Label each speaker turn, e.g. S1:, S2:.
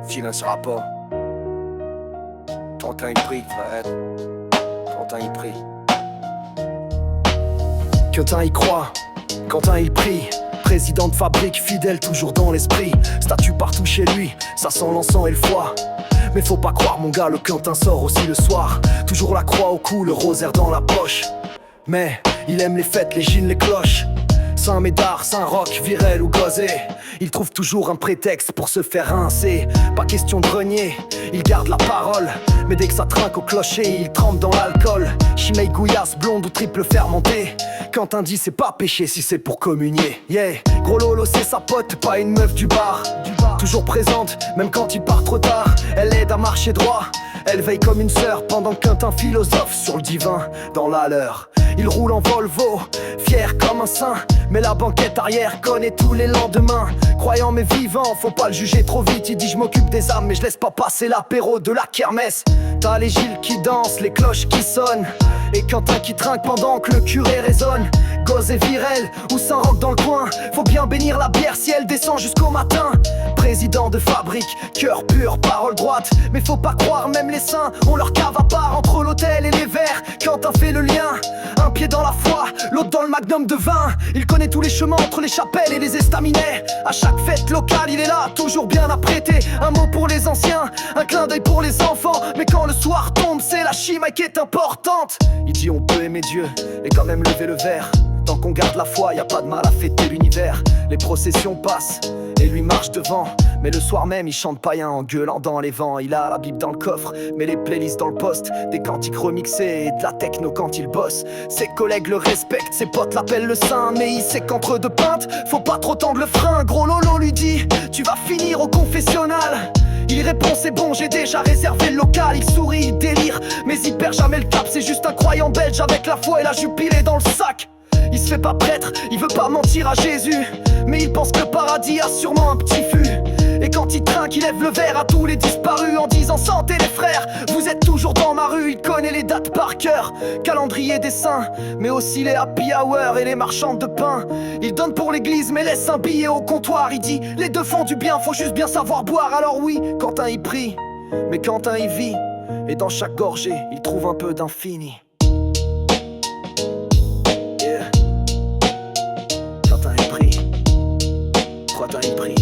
S1: silenciera pas. Quentin il prie, frère. Quentin il prie.
S2: Quentin y croit, Quentin il prie. Président de fabrique, fidèle toujours dans l'esprit. Statue partout chez lui, ça sent l'encens et le foie. Mais faut pas croire mon gars, le Quentin sort aussi le soir. Toujours la croix au cou, le rosaire dans la poche. Mais il aime les fêtes, les gines, les cloches. Saint-Médard, Saint-Roch, Virel ou Gozé, il trouve toujours un prétexte pour se faire rincer. Pas question de renier, il garde la parole. Mais dès que ça trinque au clocher, il trempe dans l'alcool. Chimay, gouillasse, blonde ou triple fermentée. Quentin dit c'est pas péché si c'est pour communier. Yeah, gros Lolo c'est sa pote, pas une meuf du bar. Toujours présente, même quand il part trop tard. Elle aide à marcher droit, elle veille comme une sœur. Pendant que Quentin philosophe sur le divin, dans la leur. Il roule en Volvo, fier comme un saint. Mais la banquette arrière connaît tous les lendemains. Croyant mais vivant, faut pas le juger trop vite. Il dit je m'occupe des âmes mais je laisse pas passer l'apéro de la kermesse. T'as les Gilles qui dansent, les cloches qui sonnent, et Quentin qui trinque pendant que le curé résonne. Goz et Virel ou Saint-Roch dans le coin, faut bien bénir la bière si elle descend jusqu'au matin. Président de fabrique, cœur pur, parole droite. Mais faut pas croire, même les saints ont leur cave à part. Entre l'hôtel et les verres, Quentin fait le lien. Un pied dans la foi, l'autre dans le magnum de vin. Il connaît tous les chemins entre les chapelles et les estaminets. À chaque fête locale, il est là, toujours bien apprêté. Un mot pour les anciens, un clin d'œil pour les enfants. Mais quand le soir tombe, c'est la chimie qui est importante. Il dit on peut aimer Dieu et quand même lever le verre. Tant qu'on garde la foi, y a pas de mal à fêter l'univers. Les processions passent et lui marche devant. Mais le soir même il chante païen en gueulant dans les vents. Il a la Bible dans le coffre, mais les playlists dans le poste. Des cantiques remixés et de la techno quand il bosse. Ses collègues le respectent, ses potes l'appellent le saint. Mais il sait qu'entre deux pintes, faut pas trop tendre le frein. Gros Lolo lui dit, tu vas finir au confessionnal. Il répond c'est bon, j'ai déjà réservé le local. Il sourit, il délire, mais il perd jamais le cap. C'est juste un croyant belge avec la foi et la jubilée dans le sac. Il se fait pas prêtre, il veut pas mentir à Jésus. Mais il pense que le paradis a sûrement un petit fût. Et quand il trinque, il lève le verre à tous les disparus en disant santé les frères, vous êtes toujours dans ma rue. Il connaît les dates par cœur, calendrier des saints, mais aussi les happy hour et les marchandes de pain. Il donne pour l'église mais laisse un billet au comptoir. Il dit les deux font du bien, faut juste bien savoir boire. Alors oui, Quentin il prie, mais Quentin il vit. Et dans chaque gorgée, il trouve un peu d'infini. Quentin il prie,